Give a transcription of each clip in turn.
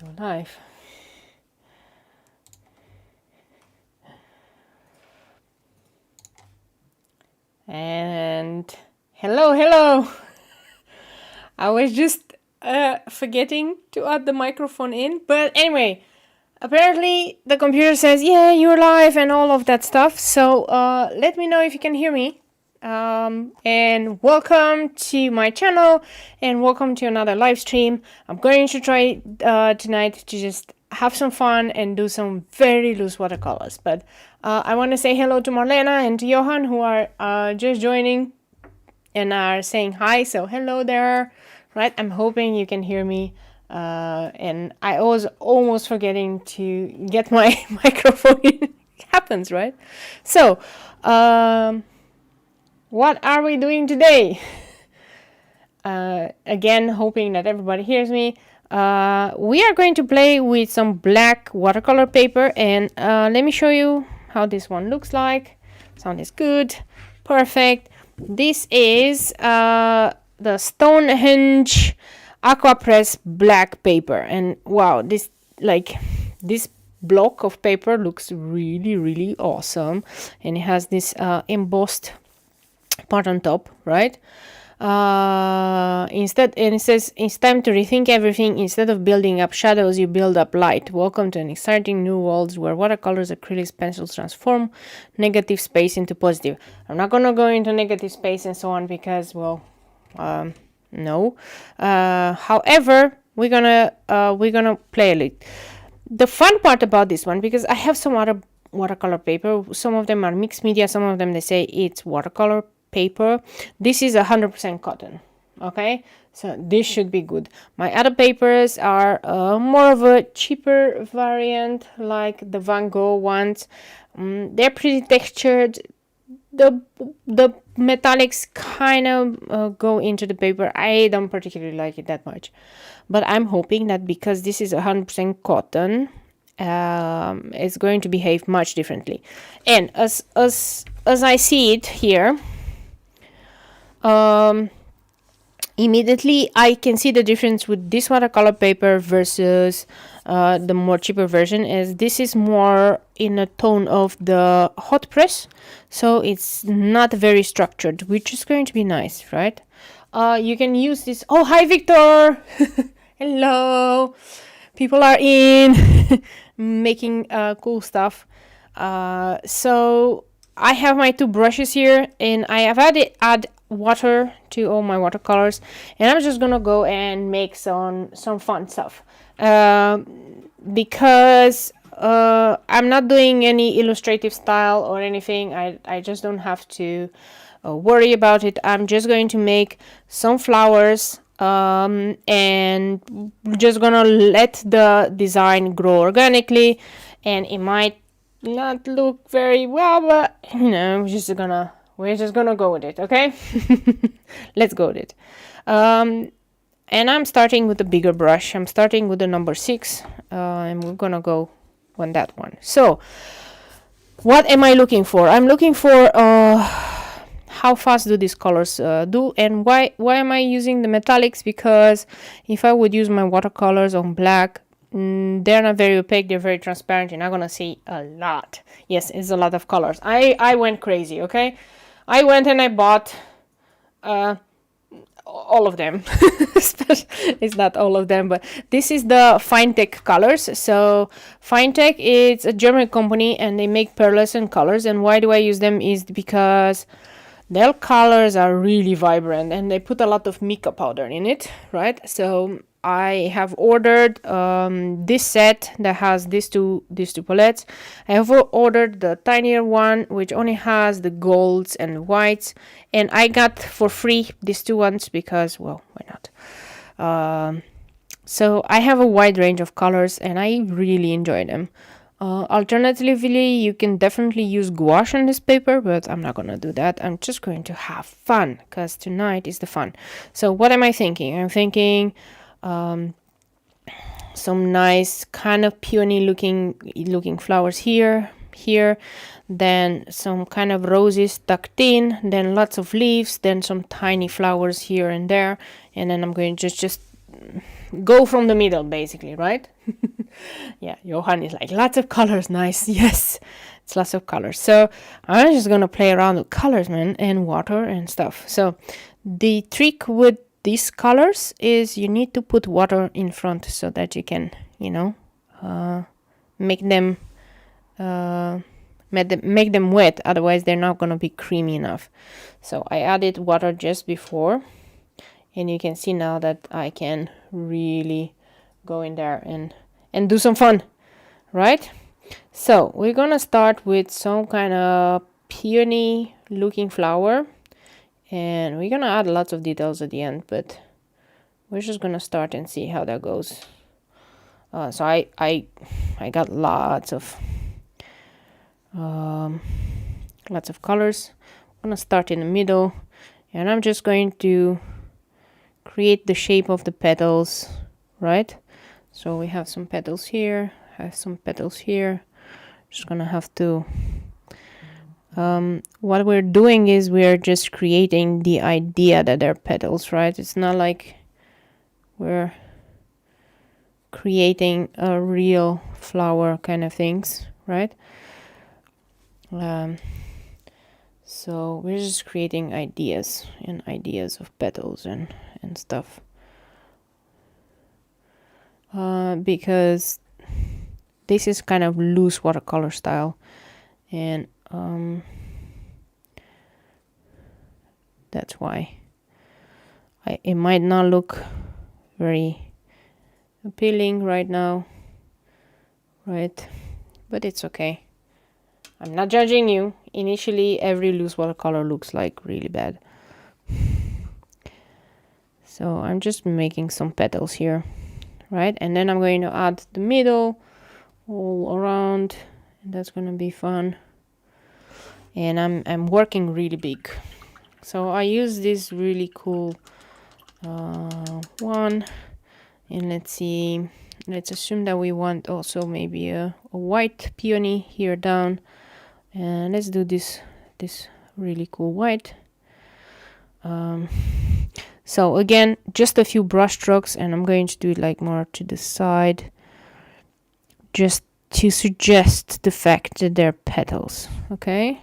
do live. And hello. I was just forgetting to add the microphone in, but anyway, apparently the computer says, yeah, you're live and all of that stuff. So let me know if you can hear me. And welcome to my channel and welcome to another live stream. I'm going to try tonight to just have some fun and do some very loose watercolors. But I want to say hello to Marlena and to Johan, who are just joining and are saying hi. So hello there, right? I'm hoping you can hear me. And I was almost forgetting to get my microphone in. It happens, right? So, what are we doing today? Again, hoping that everybody hears me. We are going to play with some black watercolor paper, and let me show you how this one looks like. Sound is good. Perfect. This is the Stonehenge Aquapress black paper, and wow, this block of paper looks really awesome, and it has this embossed part on top, right? And it says it's time to rethink everything. Instead of building up shadows, you build up light. Welcome to an exciting new world where watercolors, acrylics, pencils transform negative space into positive. I'm not gonna go into negative space and so on because, well, no. However, we're gonna play a little. The fun part about this one, because I have some other watercolor paper. Some of them are mixed media. Some of them they say it's watercolor paper. This is 100% cotton. Okay, so this should be good. My other papers are more of a cheaper variant, like the Van Gogh ones. They're pretty textured. The metallics kind of go into the paper. I don't particularly like it that much, but I'm hoping that because this is 100% cotton, it's going to behave much differently. And as I see it here, immediately I can see the difference with this watercolor paper versus the more cheaper version, as this is more in a tone of the hot press, so it's not very structured, which is going to be nice, right? You can use this. Oh, hi Victor. Hello, people are in making cool stuff. So I have my two brushes here, and I have add water to all my watercolors, and I'm just gonna go and make some fun stuff, because I'm not doing any illustrative style or anything. I just don't have to worry about it. I'm just going to make some flowers, and just gonna let the design grow organically, and it might not look very well, but you know, we're just gonna go with it, okay? Let's go with it. And I'm starting with a bigger brush. I'm starting with the number 6, and we're gonna go on that one. So what am I looking for? I'm looking for how fast do these colors do, and why am I using the metallics? Because if I would use my watercolors on black, they're not very opaque, they're very transparent. You're not gonna see a lot. Yes, it's a lot of colors. I went crazy, okay? I went and I bought all of them. It's not all of them, but this is the finetec colors. So finetec is a German company, and they make pearlescent colors. And why do I use them is because their colors are really vibrant, and they put a lot of mica powder in it, right? So I have ordered this set that has these two palettes. I have ordered the tinier one, which only has the golds and whites, and I got for free these two ones because, well, why not? So I have a wide range of colors, and I really enjoy them. Alternatively, you can definitely use gouache on this paper, but I'm not gonna do that. I'm just going to have fun, because tonight is the fun. So what am I thinking? I'm thinking some nice kind of peony looking flowers here, then some kind of roses tucked in, then lots of leaves, then some tiny flowers here and there, and then I'm going to just go from the middle, basically, right? Yeah, Johan is like, lots of colors, nice. Yes, it's lots of colors. So I'm just gonna play around with colors, man, and water and stuff. So the trick with these colors is you need to put water in front so that you can, you know, make them wet. Otherwise they're not gonna be creamy enough. So I added water just before, and you can see now that I can really go in there and do some fun, right? So we're gonna start with some kind of peony looking flower, and we're gonna add lots of details at the end, but we're just gonna start and see how that goes. So I got lots of colors. I'm gonna start in the middle, and I'm just going to create the shape of the petals, right? So we have some petals here, have some petals here. Just gonna have to what we're doing is we're just creating the idea that they're petals, right? It's not like we're creating a real flower kind of things, right? So we're just creating ideas of petals and stuff, because this is kind of loose watercolor style, and that's why it might not look very appealing right now, right? But it's okay. I'm not judging you. Initially, every loose watercolor looks like really bad. So I'm just making some petals here, right? And then I'm going to add the middle all around, and that's gonna be fun. And I'm working really big. So I use this really cool one, and let's see. Let's assume that we want also maybe a white peony here down. And let's do this really cool white. So again, just a few brush strokes, and I'm going to do it like more to the side, just to suggest the fact that they're petals. Okay,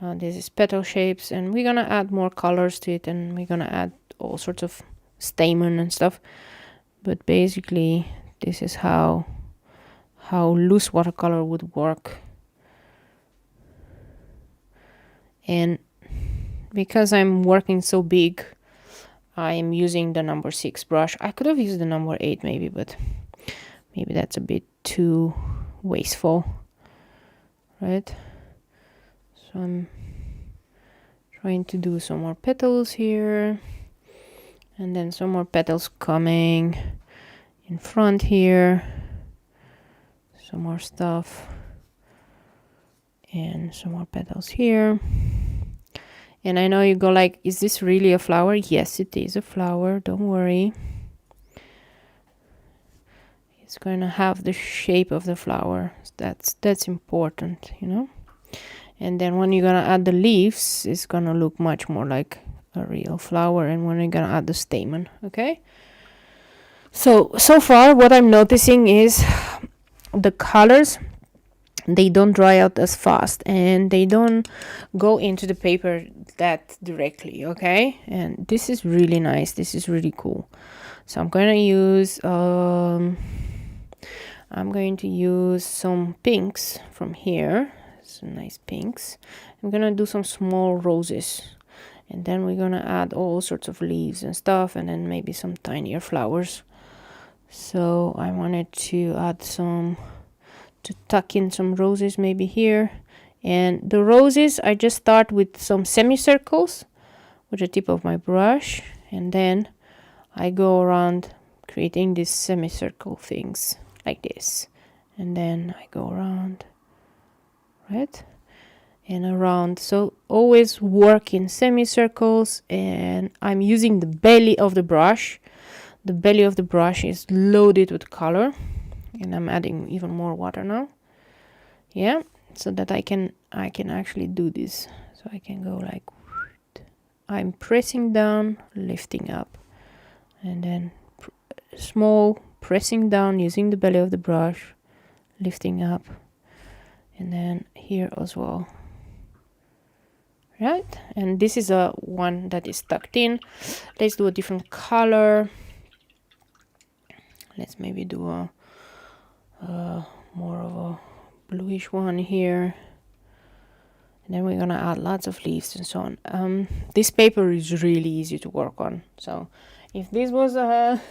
this is petal shapes, and we're gonna add more colors to it, and we're gonna add all sorts of stamen and stuff. But basically, this is how loose watercolor would work. And because I'm working so big, I'm using the number 6 brush. I could have used the number 8 maybe, but maybe that's a bit too wasteful, right? So I'm trying to do some more petals here, and then some more petals coming in front here, some more stuff, and some more petals here. And I know you go like, is this really a flower? Yes, it is a flower, don't worry. It's going to have the shape of the flower. That's important, you know. And then when you're going to add the leaves, it's going to look much more like a real flower. And when you're going to add the stamen, okay? So far what I'm noticing is the colors, they don't dry out as fast, and they don't go into the paper that directly, okay? And this is really nice. This is really cool. So I'm going to use some pinks from here, some nice pinks. I'm going to do some small roses, and then we're going to add all sorts of leaves and stuff, and then maybe some tinier flowers. So I wanted to add to tuck in some roses maybe here. And the roses, I just start with some semicircles with the tip of my brush, and then I go around creating these semicircle things like this, and then I go around, right, and around. So always work in semicircles, and I'm using the belly of the brush. The belly of the brush is loaded with color, and I'm adding even more water now, yeah, so that I can actually do this. So I can go like, I'm pressing down, lifting up, and then small, pressing down using the belly of the brush, lifting up, and then here as well. Right, and this is a one that is tucked in. Let's do a different color. Let's maybe do a more of a bluish one here. And then we're gonna add lots of leaves and so on. This paper is really easy to work on. So if this was a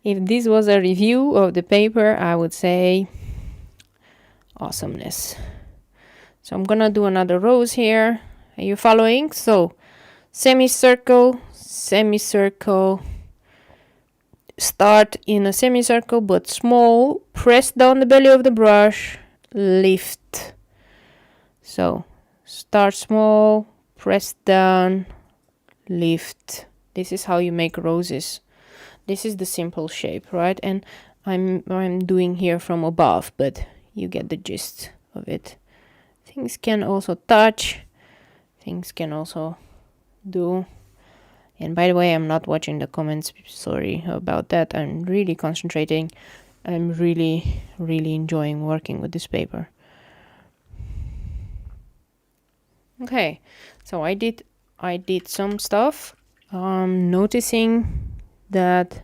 if this was a review of the paper, I would say awesomeness. So I'm gonna do another rose here. Are you following? So semicircle, semicircle, start in a semicircle but small, press down the belly of the brush, lift. So start small, press down, lift. This is how you make roses. This is the simple shape, right? And I'm doing here from above, but you get the gist of it. Things can also touch. Things can also do. And by the way, I'm not watching the comments. Sorry about that. I'm really concentrating. I'm really enjoying working with this paper. Okay, so I did some stuff. Noticing that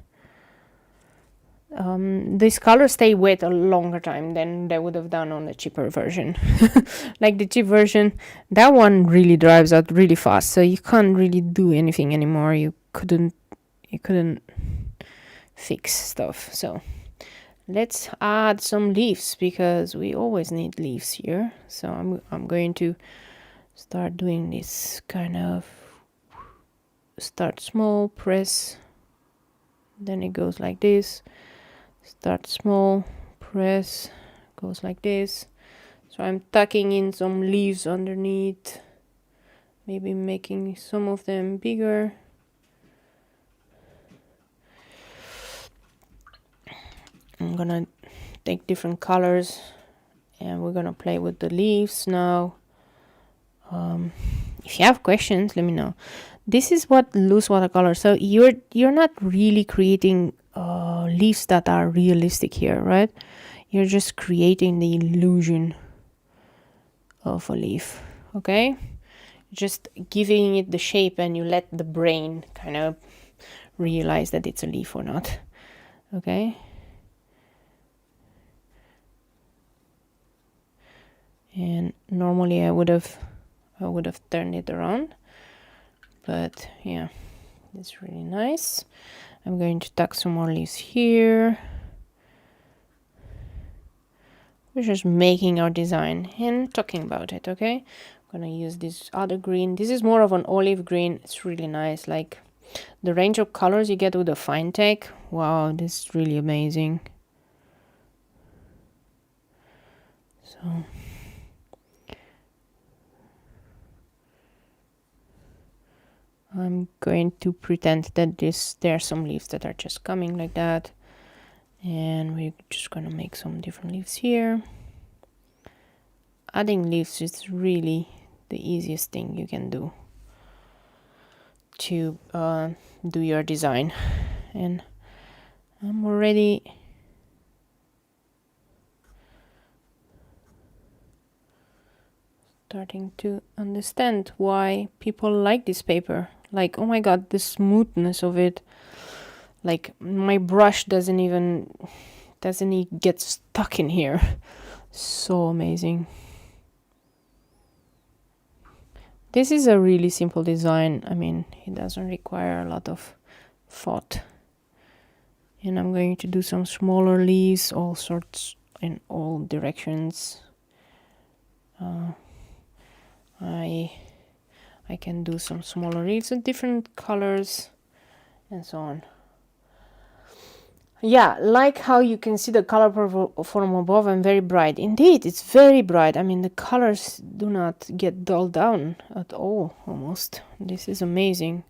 these colors stay wet a longer time than they would have done on the cheaper version. Like the cheap version, that one really dries out really fast, so you can't really do anything anymore. You couldn't fix stuff. So let's add some leaves, because we always need leaves here. So I'm going to start doing this kind of start small, press, then it goes like this. Start small, press, goes like this. So I'm tucking in some leaves underneath, maybe making some of them bigger. I'm gonna take different colors and we're gonna play with the leaves now. If you have questions, let me know. This is what loose watercolor. So you're not really creating leaves that are realistic here, right? You're just creating the illusion of a leaf. Okay, just giving it the shape, and you let the brain kind of realize that it's a leaf or not. Okay. And normally I would have turned it around, but yeah, it's really nice. I'm going to tuck some more leaves here. We're just making our design and talking about it, okay? I'm gonna use this other green. This is more of an olive green. It's really nice. Like the range of colors you get with the finetec. Wow, this is really amazing. So I'm going to pretend that there are some leaves that are just coming like that, and we're just gonna make some different leaves here. Adding leaves is really the easiest thing you can do to do your design. And I'm already starting to understand why people like this paper. Like, oh my god, the smoothness of it. Like my brush doesn't even get stuck in here. So amazing. This is a really simple design. I mean, it doesn't require a lot of thought. And I'm going to do some smaller leaves, all sorts, in all directions. I can do some smaller leaves in different colors and so on. Yeah, like how you can see the color from above and very bright. Indeed, it's very bright. I mean, the colors do not get dulled down at all, almost. This is amazing,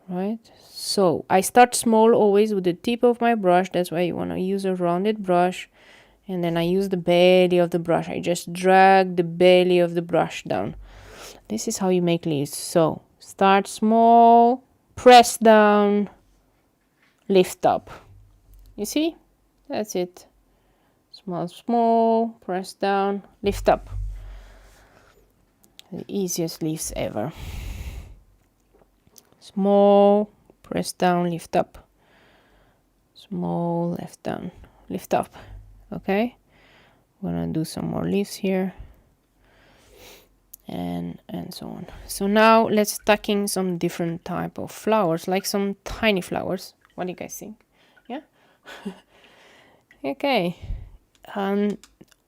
right? So I start small always with the tip of my brush. That's why you want to use a rounded brush. And then I use the belly of the brush. I just drag the belly of the brush down. This is how you make leaves. So start small, press down, lift up. You see? That's it. Small, small, press down, lift up. The easiest leaves ever. Small, press down, lift up. Small, left down, lift up. Okay? I'm gonna do some more leaves here. And so on. So now let's tuck in some different type of flowers, like some tiny flowers. What do you guys think? Yeah. Okay.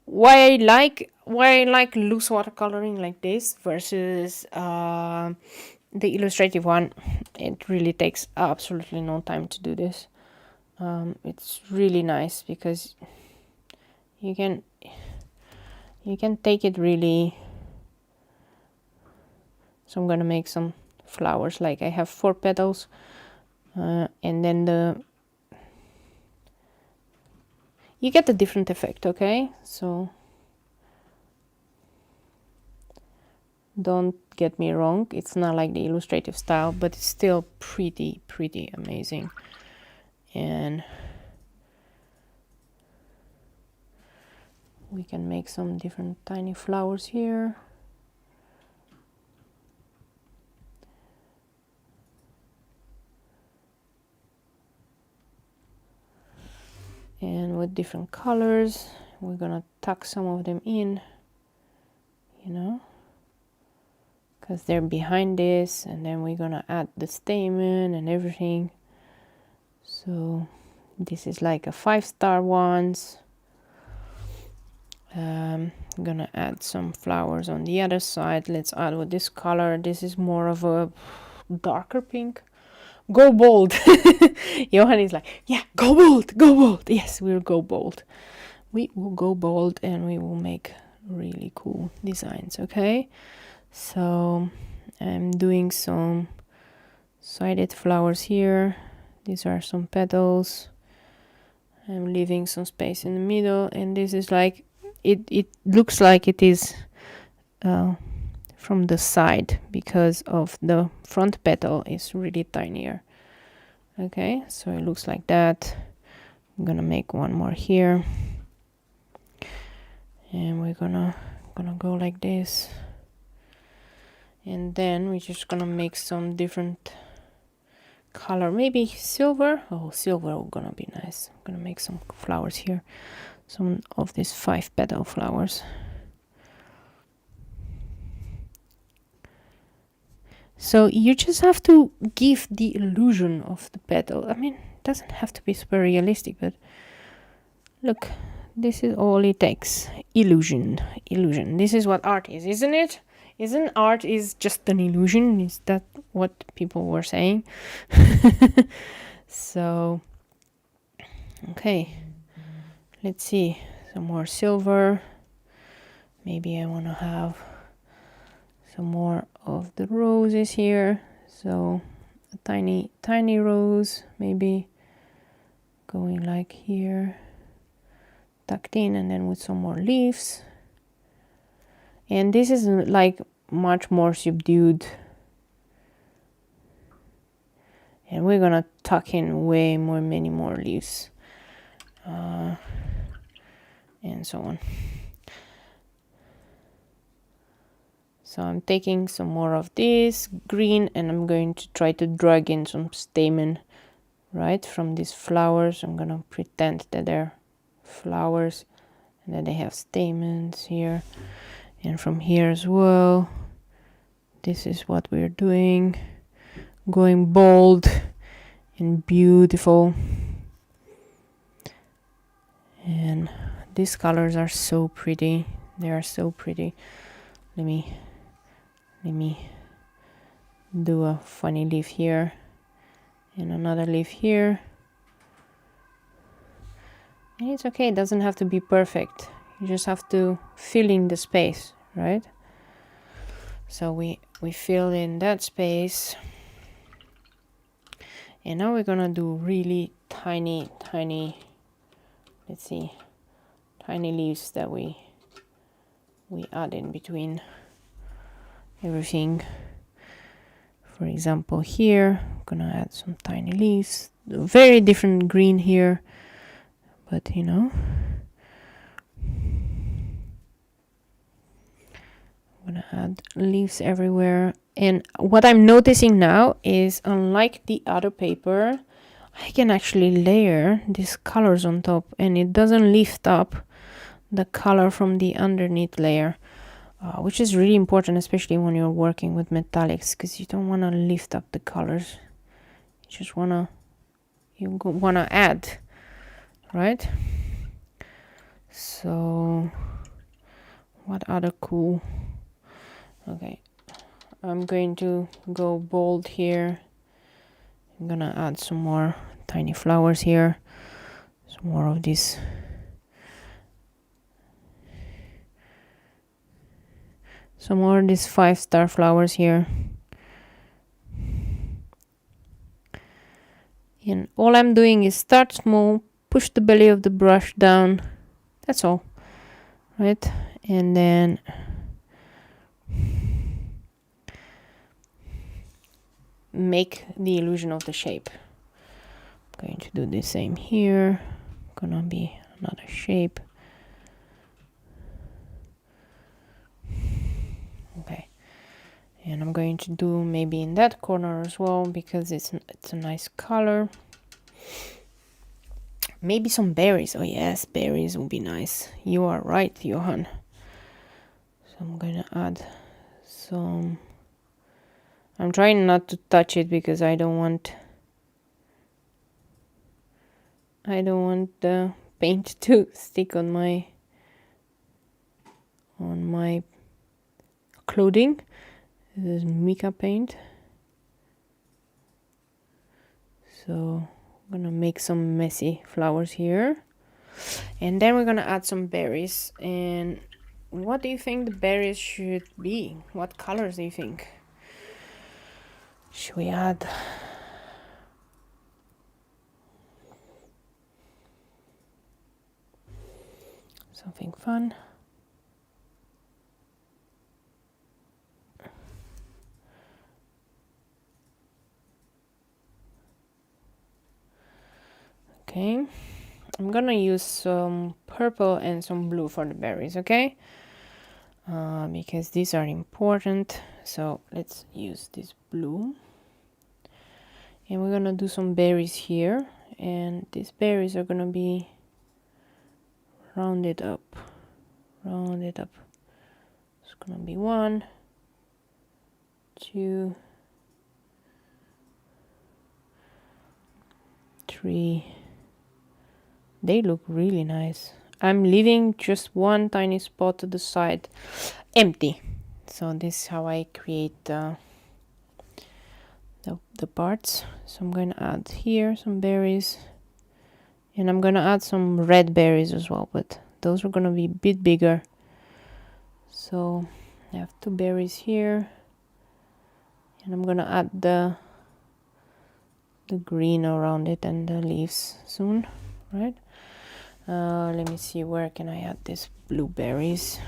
Why I like loose watercoloring like this versus the illustrative one. It really takes absolutely no time to do this. It's really nice because you can take it really. So I'm gonna make some flowers, like I have 4 petals, and then you get a different effect. Okay, so don't get me wrong, it's not like the illustrative style, but it's still pretty amazing. And we can make some different tiny flowers here. And with different colors, we're gonna tuck some of them in, you know, because they're behind this, and then we're gonna add the stamen and everything. So this is like a 5-star ones. I'm gonna add some flowers on the other side. Let's add with this color. This is more of a darker pink. Go bold. Johan is like, yeah, go bold, go bold. Yes, we'll go bold. We will go bold and we will make really cool designs. Okay, so I'm doing some sided flowers here. These are some petals. I'm leaving some space in the middle, and this is like it looks like it is from the side because of the front petal is really tinier. Okay, so it looks like that. I'm gonna make one more here, and we're gonna go like this, and then we're just gonna make some different color, maybe silver. Oh, silver gonna be nice. I'm gonna make some flowers here, some of these 5-petal flowers. So you just have to give the illusion of the petal. I mean, it doesn't have to be super realistic, but look, this is all it takes. Illusion. This is what art is, isn't it? Isn't art is just an illusion? Is that what people were saying? So, okay, let's see, some more silver. Maybe I want to have some more of the roses here. So a tiny rose, maybe going like here, tucked in, and then with some more leaves. And this is like much more subdued, and we're gonna tuck in many more leaves, and so on. So I'm taking some more of this green, and I'm going to try to drag in some stamen right from these flowers. I'm gonna pretend that they're flowers and that they have stamens here, and from here as well. This is what we're doing, going bold and beautiful. And these colors are so pretty. They are so pretty. Let me do a funny leaf here and another leaf here. And it's okay, it doesn't have to be perfect. You just have to fill in the space, right? So we fill in that space. And now we're gonna do really tiny, let's see, tiny leaves that we add in between everything. For example, here I'm gonna add some tiny leaves very different green here, but you know, I'm gonna add leaves everywhere. And what I'm noticing now is, unlike the other paper, I can actually layer these colors on top, and it doesn't lift up the color from the underneath layer, which is really important, especially when you're working with metallics, because you don't want to lift up the colors. You just wanna add, right? So what other cool? Okay, I'm going to go bold here. I'm gonna add some more tiny flowers here, some more of these some more of these 5-star flowers here. And all I'm doing is start small, push the belly of the brush down, that's all, right? And then make the illusion of the shape. I'm going to do the same here. Gonna be another shape. Okay, and I'm going to do maybe in that corner as well, because it's a nice color. Maybe some berries. Oh yes, berries would be nice. You are right, Johan. So I'm gonna add some. I'm trying not to touch it because I don't want the paint to stick on my clothing. This is mica paint. So I'm gonna make some messy flowers here, and then we're gonna add some berries. And what do you think the berries should be? What colors do you think? Should we add something fun? Okay, I'm gonna use some purple and some blue for the berries, okay? Because these are important. So let's use this blue. And we're gonna do some berries here, and these berries are gonna be rounded up. It's gonna be 1, 2, 3. They look really nice. I'm leaving just one tiny spot to the side empty. So this is how I create the parts. So I'm going to add here some berries, and I'm going to add some red berries as well, but those are going to be a bit bigger. So I have 2 berries here, and I'm going to add the green around it and the leaves soon, right? Let me see, where can I add these blueberries?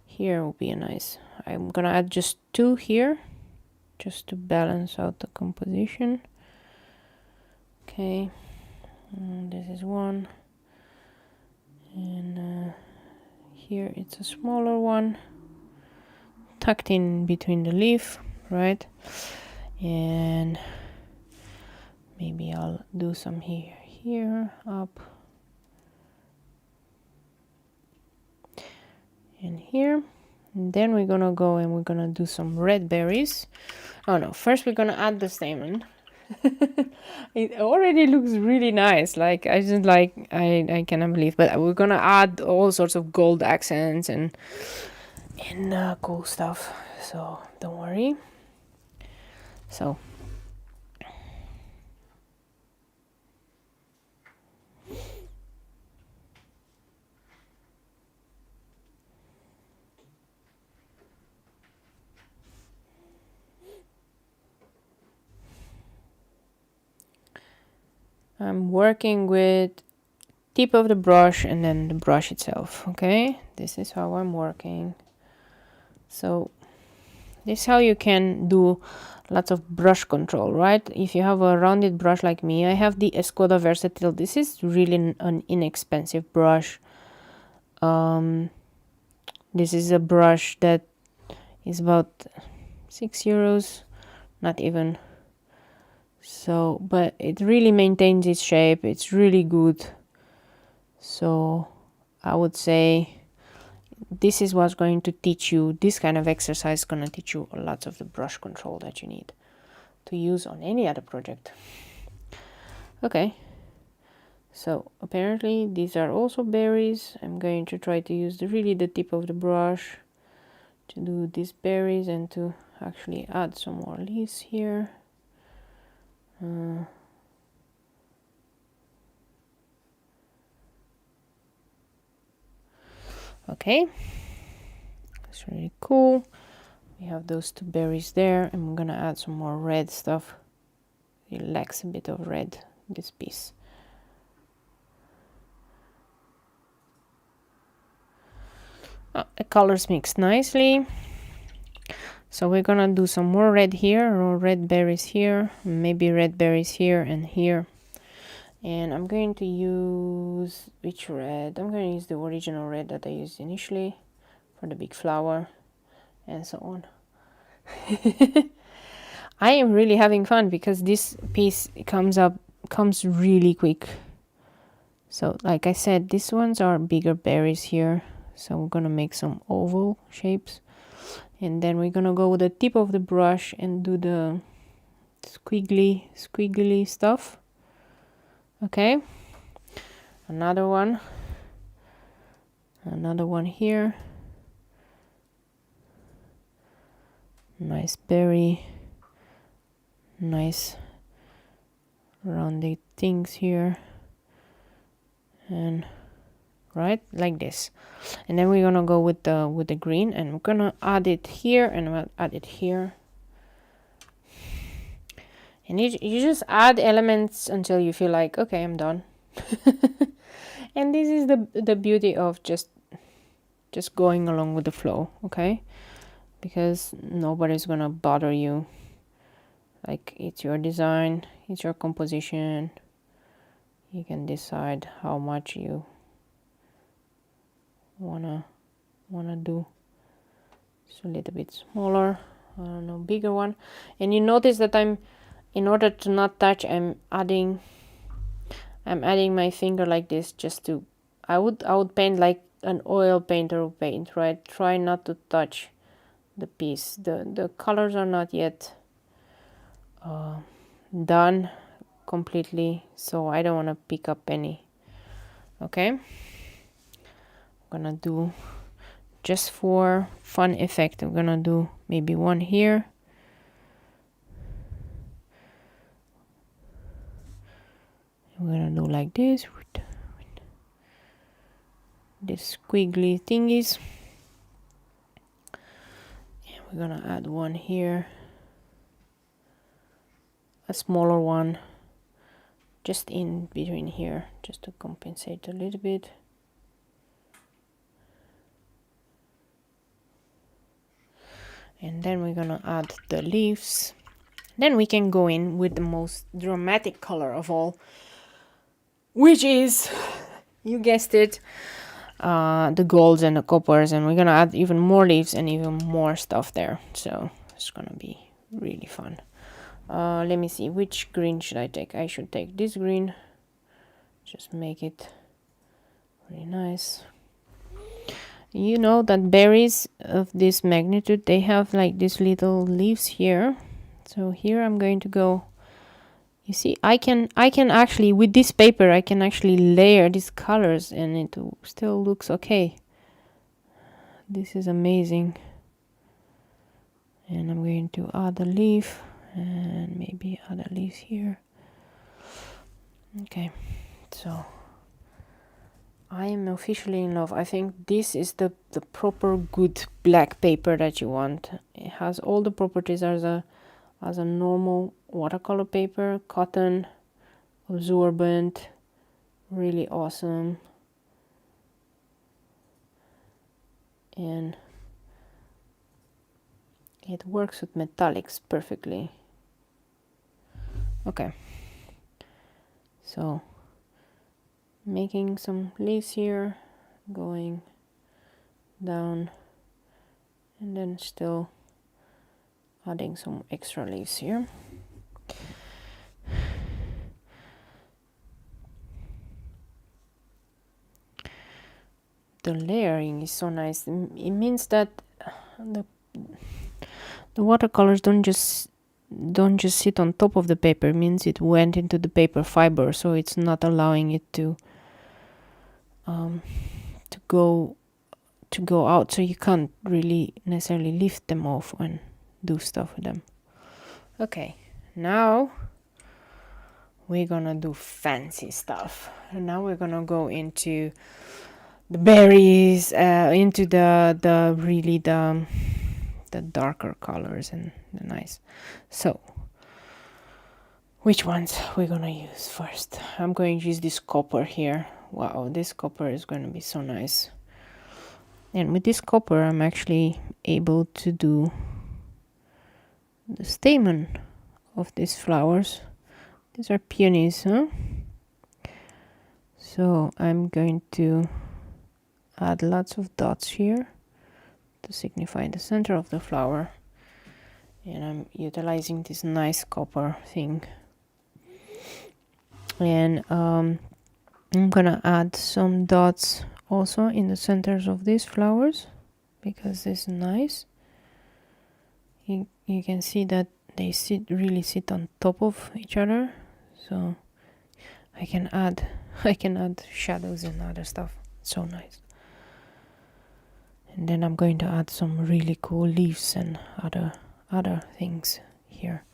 Here will be a nice. I'm gonna add just 2 here, just to balance out the composition. Okay, this is 1, and here it's a smaller one, tucked in between the leaf, right? And maybe I'll do some here up and here. And then we're gonna go and we're gonna do some red berries. Oh no, first we're gonna add the stamen. It already looks really nice. Like I cannot believe, but we're gonna add all sorts of gold accents and cool stuff, so don't worry. So I'm working with tip of the brush and then the brush itself. Okay, this is how I'm working. So this is how you can do lots of brush control, right? If you have a rounded brush like me, I have the Escoda Versatil. This is really an inexpensive brush. This is a brush that is about €6, not even. So, but it really maintains its shape. It's really good. So I would say this is what's going to teach you, this kind of exercise is going to teach you lots of the brush control that you need to use on any other project. Okay, so apparently these are also berries. I'm going to try to use really the tip of the brush to do these berries and to actually add some more leaves here. Okay, that's really cool. We have those two berries there. I'm gonna add some more red stuff. It lacks a bit of red, this piece. The colors mix nicely. So we're gonna do some more red here, or red berries here, maybe red berries here and here. And I'm going to use, which red? I'm going to use the original red that I used initially for the big flower and so on. I am really having fun because this piece comes really quick. So like I said, these ones are bigger berries here. So we're gonna make some oval shapes. And then we're gonna go with the tip of the brush and do the squiggly stuff. Okay, another one here. Nice berry, nice rounded things here, and right like this. And then we're gonna go with the green, and I'm gonna add it here, and I'm gonna add it here. And you just add elements until you feel like, okay, I'm done. And this is the beauty of just going along with the flow, okay? Because nobody's gonna bother you. Like, it's your design, it's your composition. You can decide how much you wanna do. It's a little bit smaller, I don't know, bigger one. And you notice that in order to not touch, I'm adding my finger like this, just to, I would paint like an oil painter would paint, right? Try not to touch the piece. The colors are not yet done completely, so I don't want to pick up any. Okay, I'm gonna do, just for fun effect, I'm gonna do maybe one here. We're gonna do like this with these squiggly thingies. And we're gonna add one here, a smaller one, just in between here, just to compensate a little bit. And then we're gonna add the leaves. Then we can go in with the most dramatic color of all, which is, you guessed it, the golds and the coppers, and we're gonna add even more leaves and even more stuff there. So it's gonna be really fun. Let me see, which green should I take? I should take this green, just make it really nice. You know that berries of this magnitude, they have like these little leaves here. So here I'm going to go, you see, I can actually, with this paper, I can actually layer these colors and it still looks okay. This is amazing. And I'm going to add a leaf and maybe add a leaf here. Okay, so I am officially in love. I think this is the proper good black paper that you want. It has all the properties as a normal watercolor paper, cotton, absorbent, really awesome. And It works with metallics perfectly. Okay, so making some leaves here, going down, and then still adding some extra leaves here. The layering is so nice. It means that the watercolors don't just sit on top of the paper. It means it went into the paper fiber, so it's not allowing it to go out, so you can't really necessarily lift them off and do stuff with them. Okay, now we're gonna do fancy stuff, and now we're gonna go into the berries, into the really the darker colors and the nice. So which ones we're gonna use first? I'm going to use this copper here. Wow, this copper is going to be so nice. And with this copper I'm actually able to do the stamen of these flowers. These are peonies, huh? So I'm going to add lots of dots here to signify the center of the flower, and I'm utilizing this nice copper thing. And I'm gonna add some dots also in the centers of these flowers, because this is nice. You can see that they really sit on top of each other, so I can add shadows and other stuff. So nice. And then I'm going to add some really cool leaves and other things here.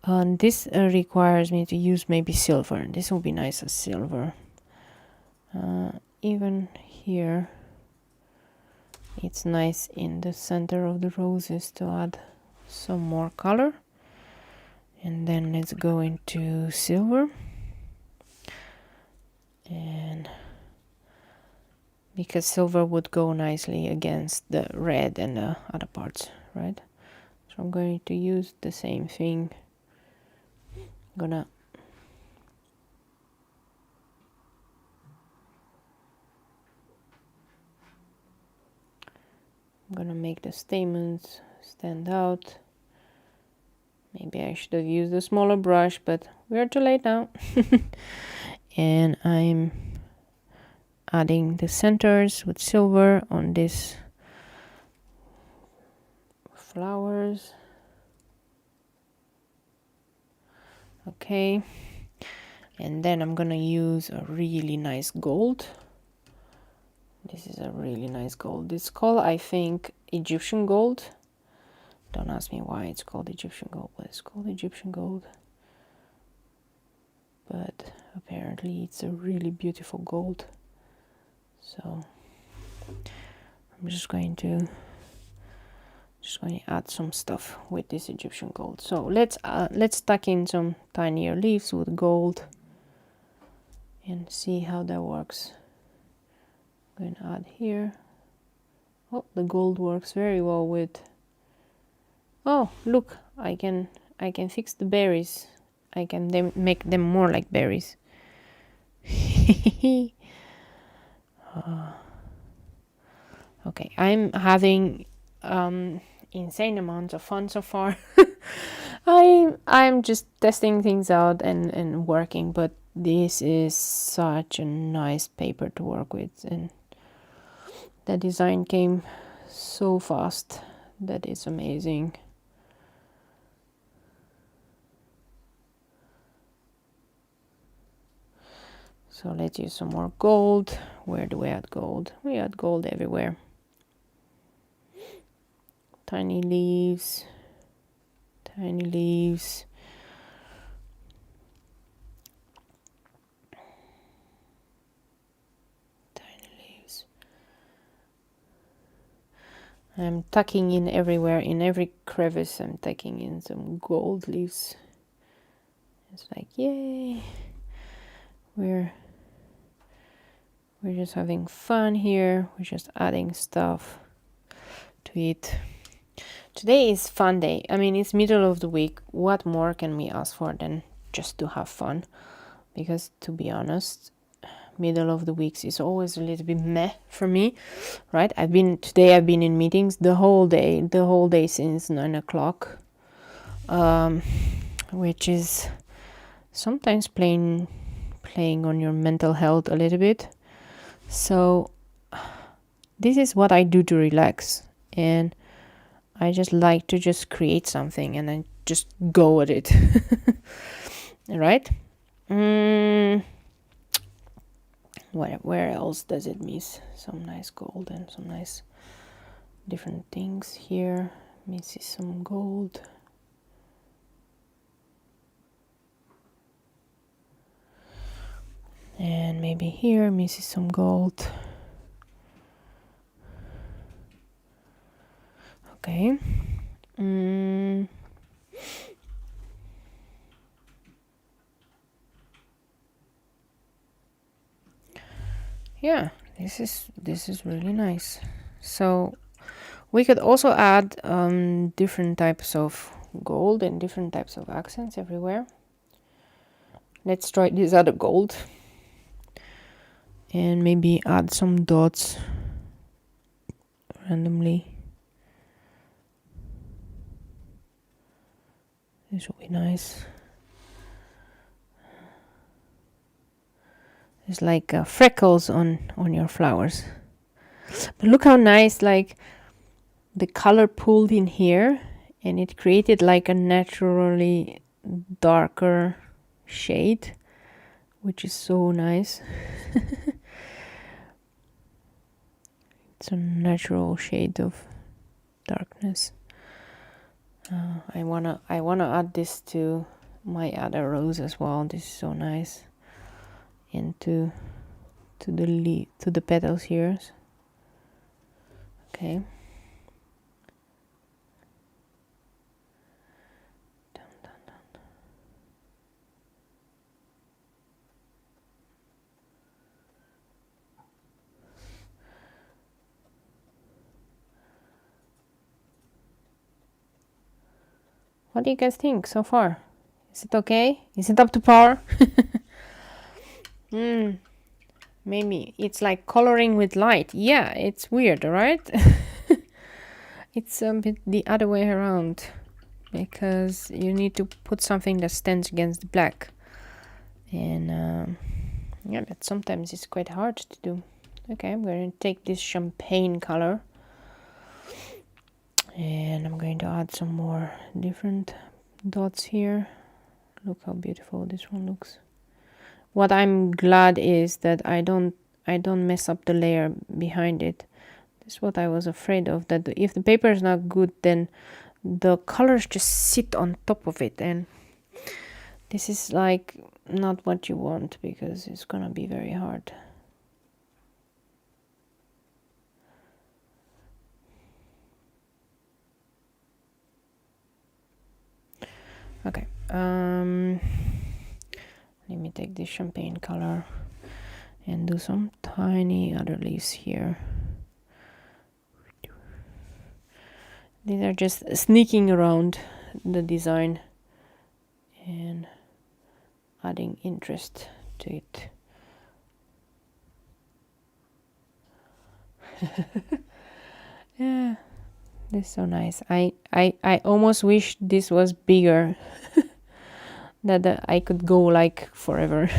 And this requires me to use maybe silver. This will be nice as silver. Even here, it's nice in the center of the roses to add some more color. And then let's go into silver. And because silver would go nicely against the red and the other parts, right? So I'm going to use the same thing. I'm gonna make the stamens stand out. Maybe I should have used a smaller brush, but we're too late now. And I'm adding the centers with silver on these flowers. Okay, and then I'm gonna use a really nice gold. This is a really nice gold. It's called, I think, Egyptian gold. Don't ask me why it's called Egyptian gold, but it's called Egyptian gold. But apparently it's a really beautiful gold. So I'm just going to add some stuff with this Egyptian gold. So let's tuck in some tinier leaves with gold and see how that works. I'm going to add here. Oh, the gold works very well with. Oh, look, I can fix the berries. I can make them more like berries. Okay, I'm having insane amounts of fun so far. I'm just testing things out and working, but this is such a nice paper to work with, and the design came so fast. That is amazing. So let's use some more gold. Where do we add gold? We add gold everywhere. Tiny leaves, tiny leaves. Tiny leaves. I'm tucking in everywhere, in every crevice I'm tucking in some gold leaves. It's like, yay! We're just having fun here. We're just adding stuff to it Today is fun day. I mean, it's middle of the week. What more can we ask for than just to have fun? Because to be honest, middle of the weeks is always a little bit meh for me, right? Today I've been in meetings the whole day since 9 o'clock, which is sometimes playing on your mental health a little bit. So this is what I do to relax, and I just like to just create something and then just go at it. Right? Where else does it miss? Some nice gold and some nice different things here. Misses some gold. And maybe here misses some gold. Okay. Yeah, this is really nice. So we could also add different types of gold and different types of accents everywhere. Let's try this other gold and maybe add some dots randomly. This will be nice. It's like freckles on your flowers. But look how nice, like the color pulled in here, and it created like a naturally darker shade, which is so nice. It's a natural shade of darkness. I wanna add this to my other rose as well. This is so nice. And to the petals here. Okay. Dun, dun, dun. What do you guys think so far? Is it okay? Is it up to par? Maybe it's like coloring with light. Yeah, it's weird, right? It's a bit the other way around, because you need to put something that stands against the black, and yeah, but sometimes it's quite hard to do. Okay, I'm going to take this champagne color and I'm going to add some more different dots here. Look how beautiful this one looks. What I'm glad is that I don't mess up the layer behind it. This is what I was afraid of, that if the paper is not good, then the colors just sit on top of it, and this is like not what you want, because it's gonna be very hard. Okay, let me take this champagne color and do some tiny other leaves here. These are just sneaking around the design and adding interest to it. Yeah, this is so nice. I almost wish this was bigger, that I could go like forever.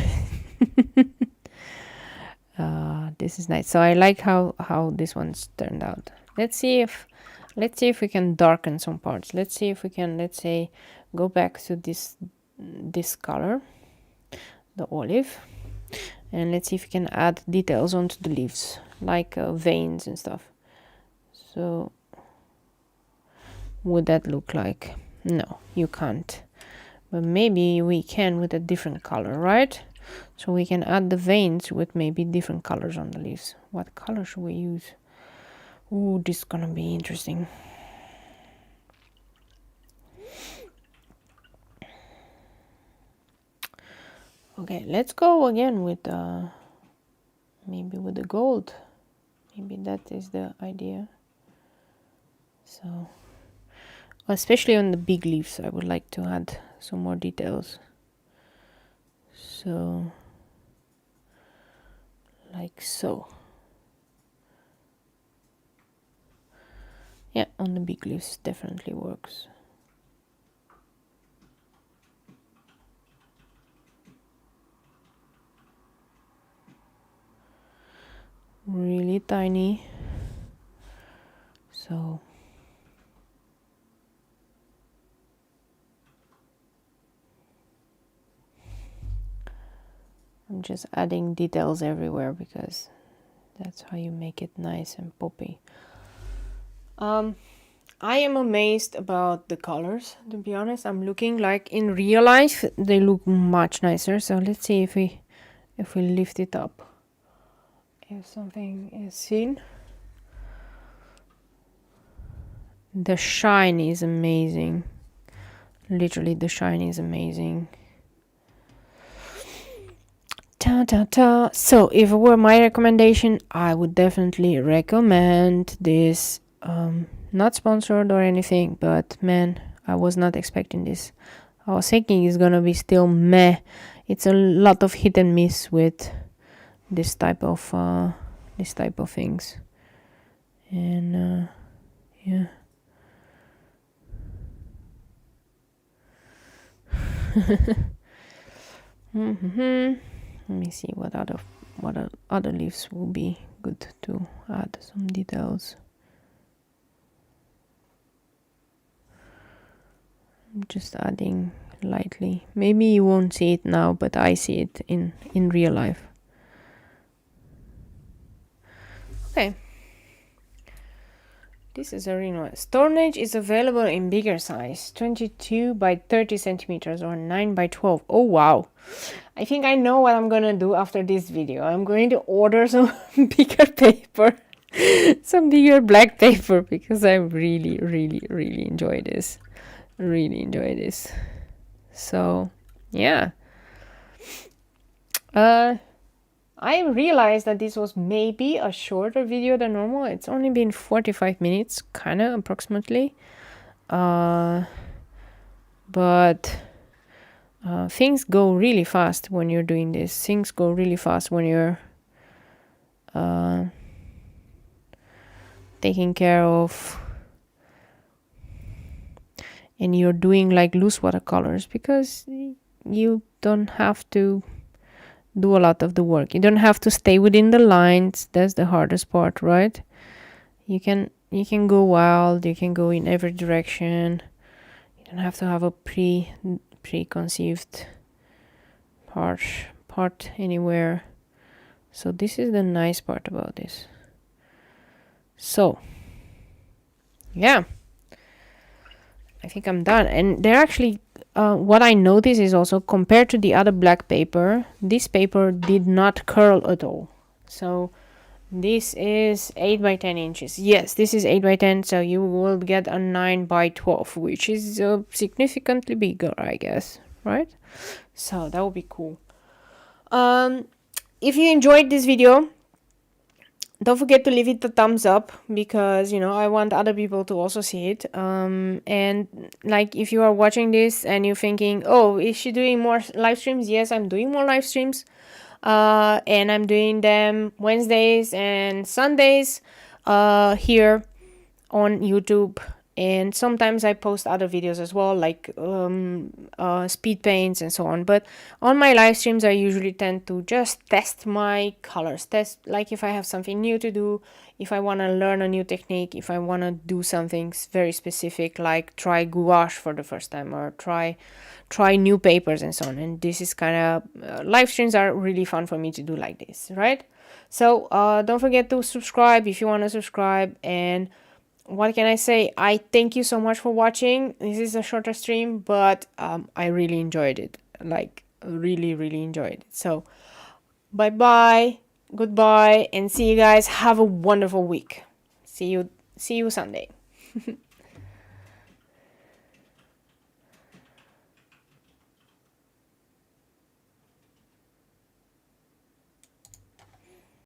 This is nice. So I like how this one's turned out. Let's see if we can darken some parts. Let's see if we can, let's say, go back to this color, the olive, and let's see if we can add details onto the leaves, like veins and stuff. So would that look like? No, you can't, but maybe we can with a different color, right? So we can add the veins with maybe different colors on the leaves. What color should we use? Ooh, this is gonna be interesting. Okay, let's go again with maybe with the gold. Maybe that is the idea. So especially on the big leaves. I would like to add some more details. So, like so. Yeah, on the big leaves definitely works. Really tiny. So I'm just adding details everywhere because that's how you make it nice and poppy. I am amazed about the colors, to be honest. I'm looking like in real life they look much nicer. So let's see if we lift it up, if something is seen. The shine is amazing. Literally the shine is amazing. Ta ta ta. So if it were my recommendation, I would definitely recommend this. Not sponsored or anything, but man, I was not expecting this. I was thinking it's gonna be still meh. It's a lot of hit and miss with this type of things. And yeah. Let me see what other leaves will be good to add some details. I'm just adding lightly. Maybe you won't see it now, but I see it in real life. Okay. This is a really nice. Stonehenge is available in bigger size, 22 by 30 centimeters or 9 by 12. Oh wow. I think I know what I'm gonna do after this video. I'm going to order some bigger paper, some bigger black paper, because I really enjoy this. Really enjoy this. So yeah. I realized that this was maybe a shorter video than normal. It's only been 45 minutes, kind of approximately. But things go really fast when you're doing this. Things go really fast when you're taking care of and you're doing like loose watercolors, because you don't have to do a lot of the work. You don't have to stay within the lines. That's the hardest part, right? You can go wild. You can go in every direction. You don't have to have a preconceived part anywhere. So this is the nice part about this. So yeah, I think I'm done. And they're actually what I noticed is also, compared to the other black paper, this paper did not curl at all. So this is 8 by 10 inches. Yes, this is 8 by 10, so you will get a 9 by 12, which is significantly bigger, I guess, right? So that would be cool. If you enjoyed this video, don't forget to leave it a thumbs up, because I want other people to also see it. And like, if you are watching this and you're thinking, oh, is she doing more live streams? Yes, I'm doing more live streams, and I'm doing them Wednesdays and Sundays here on YouTube. And sometimes I post other videos as well, like speed paints and so on. But on my live streams, I usually tend to just test my colors. Test, like, if I have something new to do, if I want to learn a new technique, if I want to do something very specific, like try gouache for the first time, or try new papers and so on. And this is kind of, live streams are really fun for me to do like this, right? So don't forget to subscribe if you want to subscribe. And what can I say? I thank you so much for watching. This is a shorter stream, but I really enjoyed it. Like, really enjoyed it. So bye bye, goodbye, and see you guys. Have a wonderful week. See you Sunday.